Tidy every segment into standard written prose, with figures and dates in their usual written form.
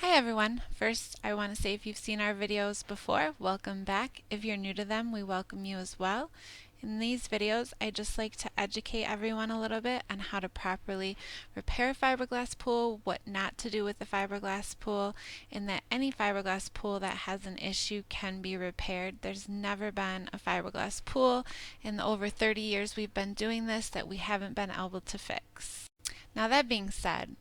Hi everyone! First, I want to say if you've seen our videos before, welcome back. If you're new to them, we welcome you as well. In these videos, I just like to educate everyone a little bit on how to properly repair a fiberglass pool, what not to do with the fiberglass pool, and that any fiberglass pool that has an issue can be repaired. There's never been a fiberglass pool in the over 30 years we've been doing this that we haven't been able to fix. Now that being said,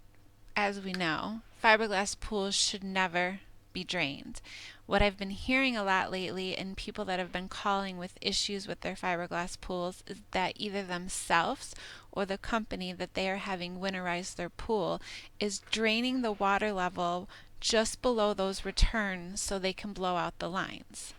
as we know, fiberglass pools should never be drained. What I've been hearing a lot lately in people that have been calling with issues with their fiberglass pools is that either themselves or the company that they are having winterize their pool is draining the water level just below those returns so they can blow out the lines.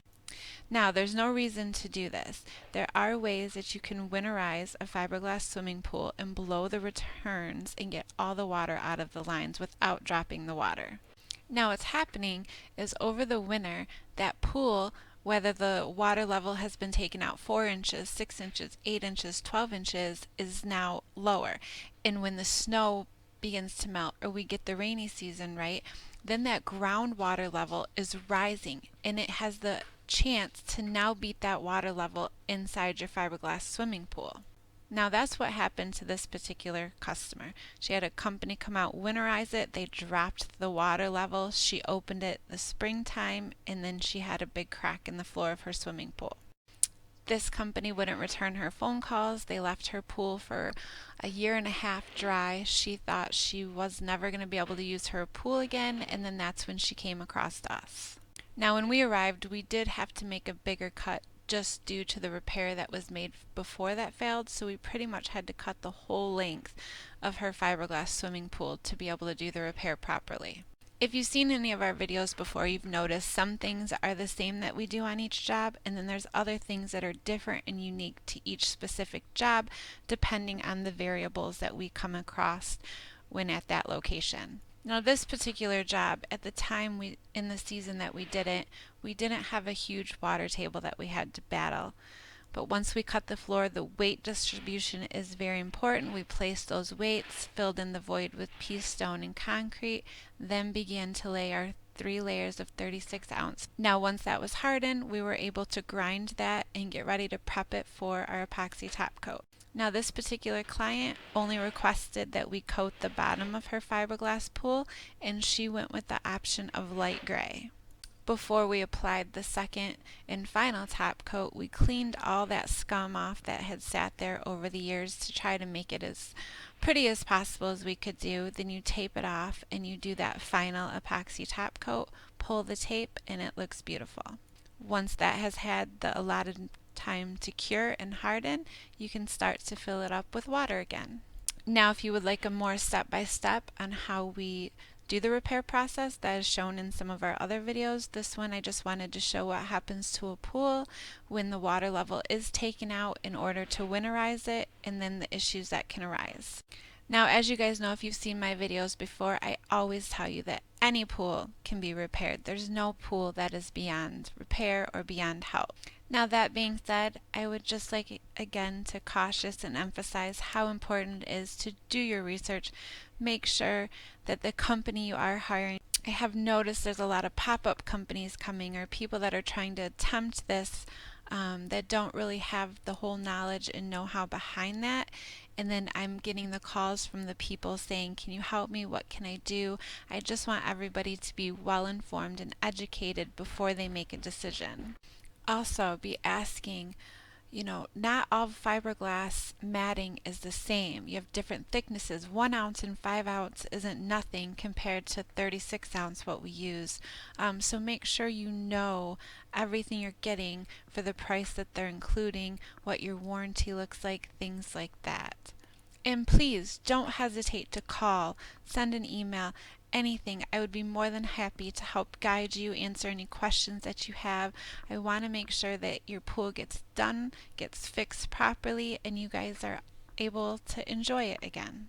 Now, there's no reason to do this. There are ways that you can winterize a fiberglass swimming pool and blow the returns and get all the water out of the lines without dropping the water. Now, what's happening is over the winter, that pool, whether the water level has been taken out 4 inches, 6 inches, 8 inches, 12 inches, is now lower. And when the snow begins to melt or we get the rainy season, right, then that groundwater level is rising and it has the chance to now beat that water level inside your fiberglass swimming pool. Now that's what happened to this particular customer. She had a company come out, winterize it, they dropped the water level, she opened it the springtime, and then she had a big crack in the floor of her swimming pool. This company wouldn't return her phone calls. They left her pool for a year and a half dry. She thought she was never going to be able to use her pool again, and then that's when she came across us. Now when we arrived, we did have to make a bigger cut just due to the repair that was made before that failed, so we pretty much had to cut the whole length of her fiberglass swimming pool to be able to do the repair properly. If you've seen any of our videos before, you've noticed some things are the same that we do on each job, and then there's other things that are different and unique to each specific job depending on the variables that we come across when at that location. Now this particular job, at the time in the season that we didn't have a huge water table that we had to battle. But once we cut the floor, the weight distribution is very important. We placed those weights, filled in the void with pea stone and concrete, then began to lay our 3 layers of 36 ounce. Now once that was hardened, we were able to grind that and get ready to prep it for our epoxy top coat. Now this particular client only requested that we coat the bottom of her fiberglass pool, and she went with the option of light gray. Before we applied the second and final top coat, we cleaned all that scum off that had sat there over the years to try to make it as pretty as possible as we could do. Then you tape it off and you do that final epoxy top coat, pull the tape, and it looks beautiful. Once that has had the allotted time to cure and harden, you can start to fill it up with water again. Now if you would like a more step-by-step on how we do the repair process that is shown in some of our other videos, this one I just wanted to show what happens to a pool when the water level is taken out in order to winterize it, and then the issues that can arise. Now as you guys know, if you've seen my videos before, I always tell you that any pool can be repaired. There's no pool that is beyond repair or beyond help. Now that being said, I would just like again to cautious and emphasize how important it is to do your research. Make sure that the company you are hiring, I have noticed there's a lot of pop-up companies coming or people that are trying to attempt this that don't really have the whole knowledge and know-how behind that. And then I'm getting the calls from the people saying, can you help me? What can I do? I just want everybody to be well informed and educated before they make a decision. Also be asking, not all fiberglass matting is the same. You have different thicknesses. 1 ounce and 5 ounce isn't nothing compared to 36 ounce what we use. So make sure you know everything you're getting for the price that they're including, what your warranty looks like, things like that. And please don't hesitate to call, send an email, anything. I would be more than happy to help guide you, answer any questions that you have. I want to make sure that your pool gets done, gets fixed properly, and you guys are able to enjoy it again.